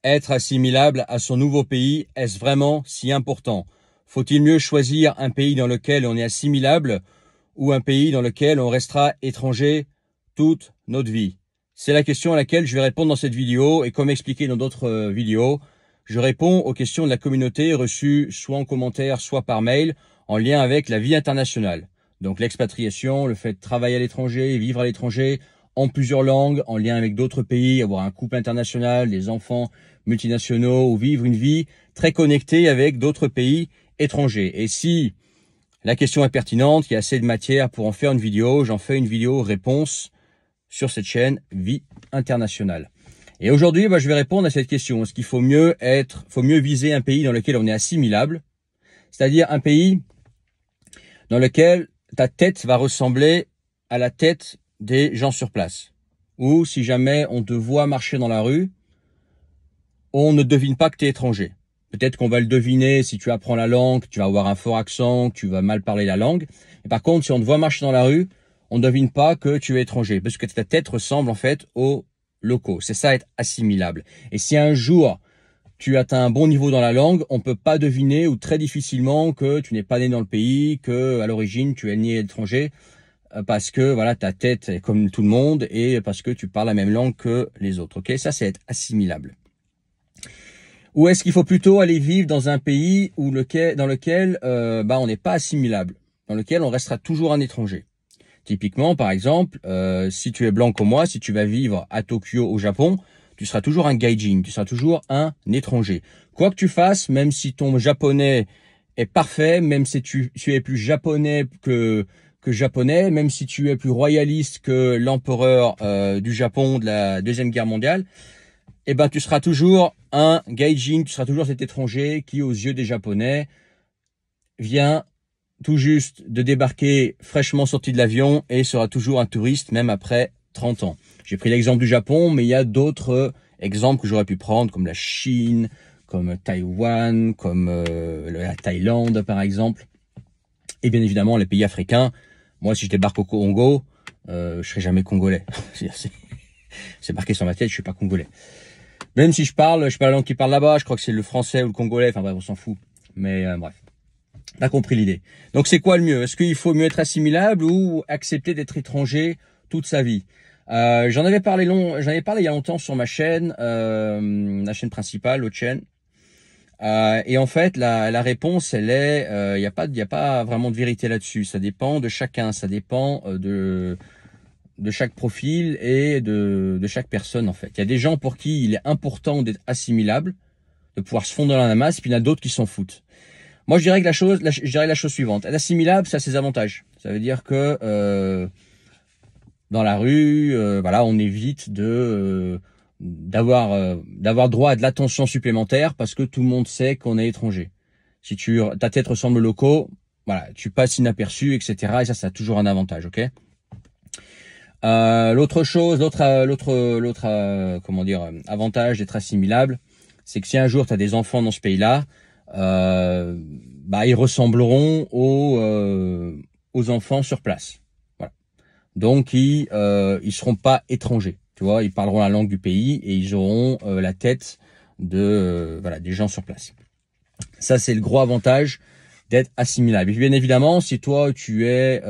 Être assimilable à son nouveau pays, est-ce vraiment si important? Faut-il mieux choisir un pays dans lequel on est assimilable ou un pays dans lequel on restera étranger toute notre vie? C'est la question à laquelle je vais répondre dans cette vidéo, et comme expliqué dans d'autres vidéos, je réponds aux questions de la communauté reçues soit en commentaire, soit par mail, en lien avec la vie internationale. Donc l'expatriation, le fait de travailler à l'étranger, vivre à l'étranger, en plusieurs langues, en lien avec d'autres pays, avoir un couple international, des enfants multinationaux, ou vivre une vie très connectée avec d'autres pays étrangers. Et si la question est pertinente, il y a assez de matière pour en faire une vidéo, j'en fais une vidéo réponse sur cette chaîne Vie Internationale. Et aujourd'hui, je vais répondre à cette question. Est-ce qu'il faut mieux viser un pays dans lequel on est assimilable, c'est-à-dire un pays dans lequel ta tête va ressembler à la tête des gens sur place, ou si jamais on te voit marcher dans la rue, on ne devine pas que tu es étranger. Peut-être qu'on va le deviner si tu apprends la langue, que tu vas avoir un fort accent, que tu vas mal parler la langue. Et par contre, si on te voit marcher dans la rue, on ne devine pas que tu es étranger, parce que ta tête ressemble en fait aux locaux. C'est ça, être assimilable. Et si un jour tu atteins un bon niveau dans la langue, on peut pas deviner, ou très difficilement, que tu n'es pas né dans le pays, que à l'origine tu es né étranger, parce que voilà, ta tête est comme tout le monde et parce que tu parles la même langue que les autres. Ok, ça c'est être assimilable. Ou est-ce qu'il faut plutôt aller vivre dans un pays dans lequel on n'est pas assimilable, dans lequel on restera toujours un étranger? Typiquement, par exemple, si tu es blanc comme moi, si tu vas vivre à Tokyo au Japon, tu seras toujours un gaijin, tu seras toujours un étranger. Quoi que tu fasses, même si ton japonais est parfait, même si tu es plus japonais que japonais, même si tu es plus royaliste que l'empereur du Japon de la Deuxième Guerre mondiale, tu seras toujours un gaijin, tu seras toujours cet étranger qui, aux yeux des Japonais, vient tout juste de débarquer fraîchement sorti de l'avion et sera toujours un touriste même après 30 ans. J'ai pris l'exemple du Japon, mais il y a d'autres exemples que j'aurais pu prendre, comme la Chine, comme Taïwan, comme la Thaïlande par exemple, et bien évidemment les pays africains. Moi, si je débarque au Congo, je serai jamais congolais. C'est marqué sur ma tête, je suis pas congolais. Même si je parle la langue qu'ils parlent là-bas, je crois que c'est le français ou le congolais, enfin bref, on s'en fout. Mais bref, t'as compris l'idée. Donc c'est quoi le mieux? Est-ce qu'il faut mieux être assimilable ou accepter d'être étranger toute sa vie? J'en avais parlé il y a longtemps sur ma chaîne, la chaîne principale, l'autre chaîne. Et en fait, la réponse, elle est, il y a pas vraiment de vérité là-dessus. Ça dépend de chacun, ça dépend de chaque profil et de chaque personne en fait. Il y a des gens pour qui il est important d'être assimilable, de pouvoir se fondre dans la masse, puis il y en a d'autres qui s'en foutent. Moi, je dirais que je dirais la chose suivante. Être assimilable, ça a ses avantages. Ça veut dire que dans la rue, on évite d'avoir droit à de l'attention supplémentaire parce que tout le monde sait qu'on est étranger. Si ta tête ressemble aux locaux, voilà, tu passes inaperçu, etc. Et ça a toujours un avantage, ok? L'autre avantage d'être assimilable, c'est que si un jour tu as des enfants dans ce pays-là, ils ressembleront aux enfants sur place. Voilà. Donc ils seront pas étrangers, tu vois, ils parleront la langue du pays et ils auront la tête des gens sur place. Ça c'est le gros avantage d'être assimilable. Et bien évidemment, si toi tu es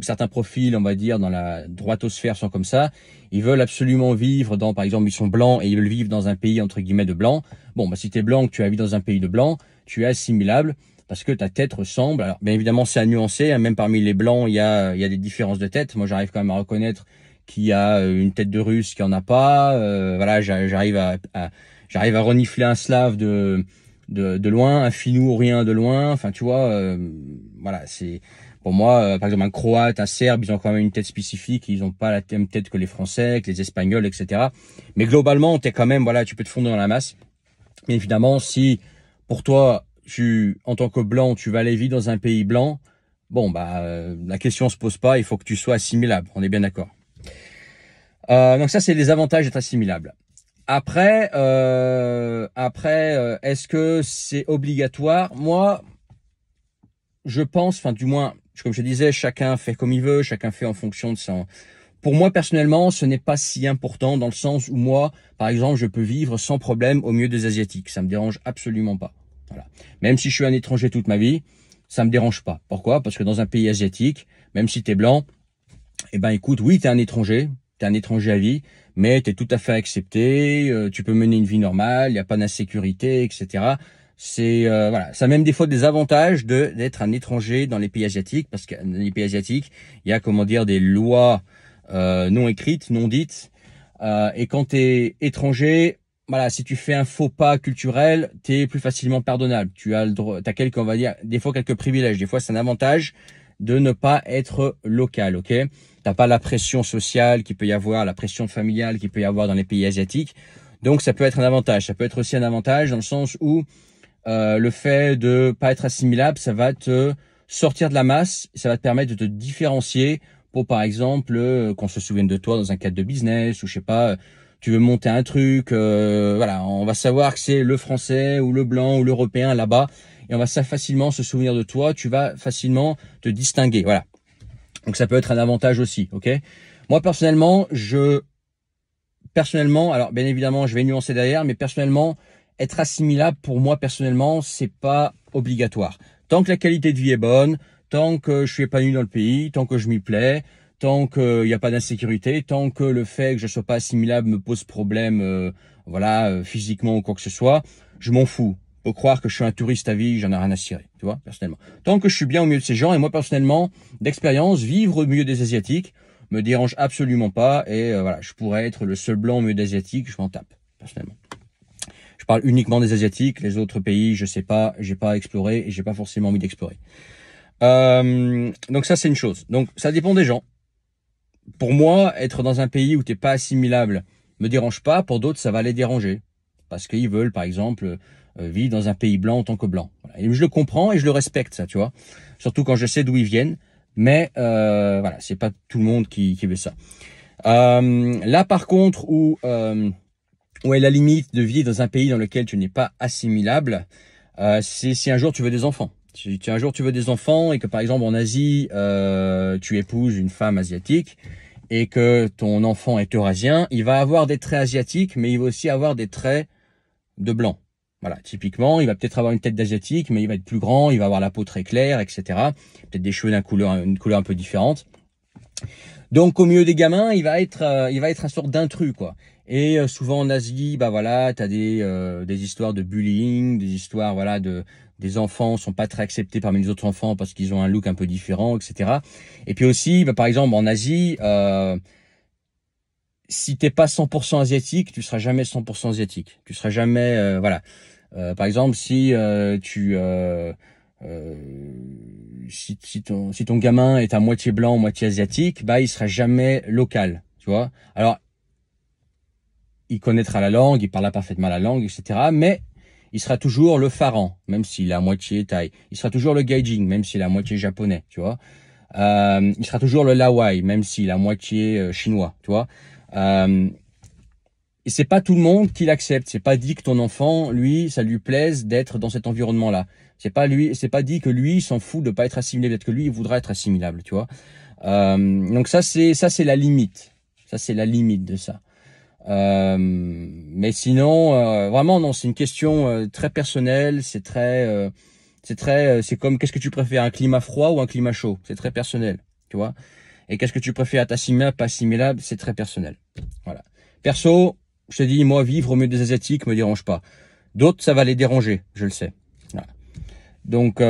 certains profils, on va dire, dans la droitosphère sont comme ça, ils veulent absolument vivre par exemple, ils sont blancs et ils veulent vivre dans un pays entre guillemets de blanc. Bon, si tu es blanc, que tu habites dans un pays de blanc, tu es assimilable parce que ta tête ressemble. Alors, bien évidemment, c'est à nuancer, hein, même parmi les blancs, il y a des différences de tête. Moi, j'arrive quand même à reconnaître qu'il y a une tête de Russe qui en a pas. J'arrive à renifler un Slave de loin, un Finno-Ourien de loin. Enfin, tu vois, c'est pour moi, par exemple, un Croate, un Serbe, ils ont quand même une tête spécifique, ils n'ont pas la même tête que les Français, que les Espagnols, etc. Mais globalement, t'es quand même, tu peux te fondre dans la masse. Mais évidemment, si pour toi, en tant que blanc, tu vas aller vivre dans un pays blanc, la question se pose pas, il faut que tu sois assimilable. On est bien d'accord. Donc ça, c'est les avantages d'être assimilable. Après, est-ce que c'est obligatoire? Moi, je pense, du moins, comme je disais, chacun fait comme il veut, chacun fait en fonction de pour moi, personnellement, ce n'est pas si important dans le sens où moi, par exemple, je peux vivre sans problème au milieu des Asiatiques. Ça me dérange absolument pas. Voilà. Même si je suis un étranger toute ma vie, ça me dérange pas. Pourquoi? Parce que dans un pays asiatique, même si tu es blanc, eh ben écoute, oui, tu es un étranger à vie, mais tu es tout à fait accepté, tu peux mener une vie normale, il n'y a pas d'insécurité, etc. C'est voilà, ça a même des fois des avantages d'être un étranger dans les pays asiatiques, parce que dans les pays asiatiques, il y a comment dire des lois non écrites, non dites, et quand tu es étranger, voilà, si tu fais un faux pas culturel, tu es plus facilement pardonnable. Tu as le droit, t'as quelques, on va dire, des fois quelques privilèges, des fois c'est un avantage de ne pas être local, ok? T'as pas la pression sociale qu'il peut y avoir, la pression familiale qu'il peut y avoir dans les pays asiatiques. Donc ça peut être un avantage. Ça peut être aussi un avantage dans le sens où le fait de pas être assimilable, ça va te sortir de la masse, ça va te permettre de te différencier pour, par exemple, qu'on se souvienne de toi dans un cadre de business ou je sais pas, tu veux monter un truc, voilà, on va savoir que c'est le français ou le blanc ou l'européen là-bas et on va facilement se souvenir de toi, tu vas facilement te distinguer, voilà. Donc ça peut être un avantage aussi, ok? Moi personnellement, alors bien évidemment, je vais nuancer derrière, mais personnellement, être assimilable pour moi personnellement, c'est pas obligatoire. Tant que la qualité de vie est bonne, tant que je suis épanoui dans le pays, tant que je m'y plais, tant qu'il n'y a pas d'insécurité, tant que le fait que je sois pas assimilable me pose problème, voilà, physiquement ou quoi que ce soit, je m'en fous. Faut croire que je suis un touriste à vie, j'en ai rien à cirer, tu vois, personnellement. Tant que je suis bien au milieu de ces gens, et moi personnellement, d'expérience, vivre au milieu des Asiatiques me dérange absolument pas, et voilà, je pourrais être le seul blanc au milieu des Asiatiques, je m'en tape, personnellement. Je parle uniquement des Asiatiques, les autres pays, je sais pas, j'ai pas exploré et j'ai pas forcément envie d'explorer. Donc ça c'est une chose. Donc ça dépend des gens. Pour moi, être dans un pays où t'es pas assimilable me dérange pas. Pour d'autres, ça va les déranger parce qu'ils veulent, par exemple, vivre dans un pays blanc en tant que blanc. Voilà. Et je le comprends et je le respecte, ça, tu vois. Surtout quand je sais d'où ils viennent. Mais voilà, c'est pas tout le monde qui veut ça. Là, par contre, où est la limite de vivre dans un pays dans lequel tu n'es pas assimilable, c'est si un jour tu veux des enfants. Si un jour tu veux des enfants et que par exemple en Asie, tu épouses une femme asiatique et que ton enfant est eurasien, il va avoir des traits asiatiques, mais il va aussi avoir des traits de blanc. Voilà, typiquement, il va peut-être avoir une tête d'asiatique, mais il va être plus grand, il va avoir la peau très claire, etc. Peut-être des cheveux une couleur un peu différente. Donc au milieu des gamins, il va être un sorte d'intrus, quoi. Et souvent en Asie, bah voilà, t'as des histoires de bullying, des histoires voilà des enfants sont pas très acceptés parmi les autres enfants parce qu'ils ont un look un peu différent, etc. Et puis aussi, bah, par exemple en Asie, si t'es pas 100% asiatique, tu seras jamais 100% asiatique. Tu seras jamais voilà. Par exemple, si si ton gamin est à moitié blanc, moitié asiatique, bah il sera jamais local, tu vois. Alors il connaîtra la langue, il parlera parfaitement la langue, etc. Mais il sera toujours le Faran, même s'il est à moitié thaï. Il sera toujours le Gaijin, même s'il est à moitié japonais, tu vois. Il sera toujours le Lawai, même s'il est à moitié chinois, tu vois. Et c'est pas tout le monde qui l'accepte. C'est pas dit que ton enfant, lui, ça lui plaise d'être dans cet environnement-là. C'est pas dit que lui s'en fout de pas être assimilé. Peut-être que lui, il voudra être assimilable, tu vois. Donc ça c'est la limite. Ça c'est la limite de ça. Mais sinon, vraiment non, c'est une question très personnelle. C'est comme qu'est-ce que tu préfères, un climat froid ou un climat chaud? C'est très personnel, tu vois. Et qu'est-ce que tu préfères, être assimilable, pas assimilable? C'est très personnel. Voilà. Perso, je te dis, moi, vivre au milieu des Asiatiques me dérange pas. D'autres, ça va les déranger, je le sais. Voilà. Donc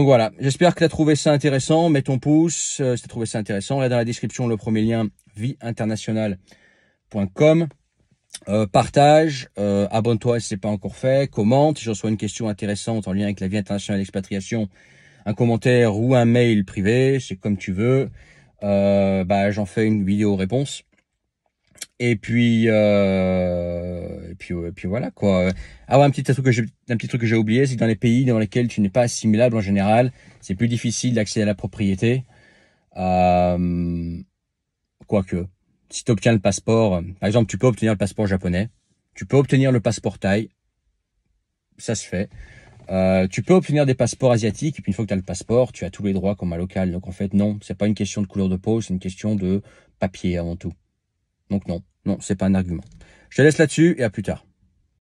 voilà, j'espère que tu as trouvé ça intéressant. Mets ton pouce si tu as trouvé ça intéressant. Là dans la description, le premier lien, vieinternationale.com. Partage, abonne-toi si ce n'est pas encore fait, commente. Si je reçois une question intéressante en lien avec la vie internationale d'expatriation, un commentaire ou un mail privé, c'est comme tu veux. J'en fais une vidéo réponse. Et puis voilà quoi. Ah ouais, un petit truc que j'ai oublié, c'est que dans les pays dans lesquels tu n'es pas assimilable en général, c'est plus difficile d'accéder à la propriété. Quoique, si tu obtiens le passeport, par exemple, tu peux obtenir le passeport japonais, tu peux obtenir le passeport thaï, ça se fait. Tu peux obtenir des passeports asiatiques, et puis une fois que tu as le passeport, tu as tous les droits comme un local. Donc en fait, non, c'est pas une question de couleur de peau, c'est une question de papier avant tout. Donc non, c'est pas un argument. Je te laisse là-dessus et à plus tard.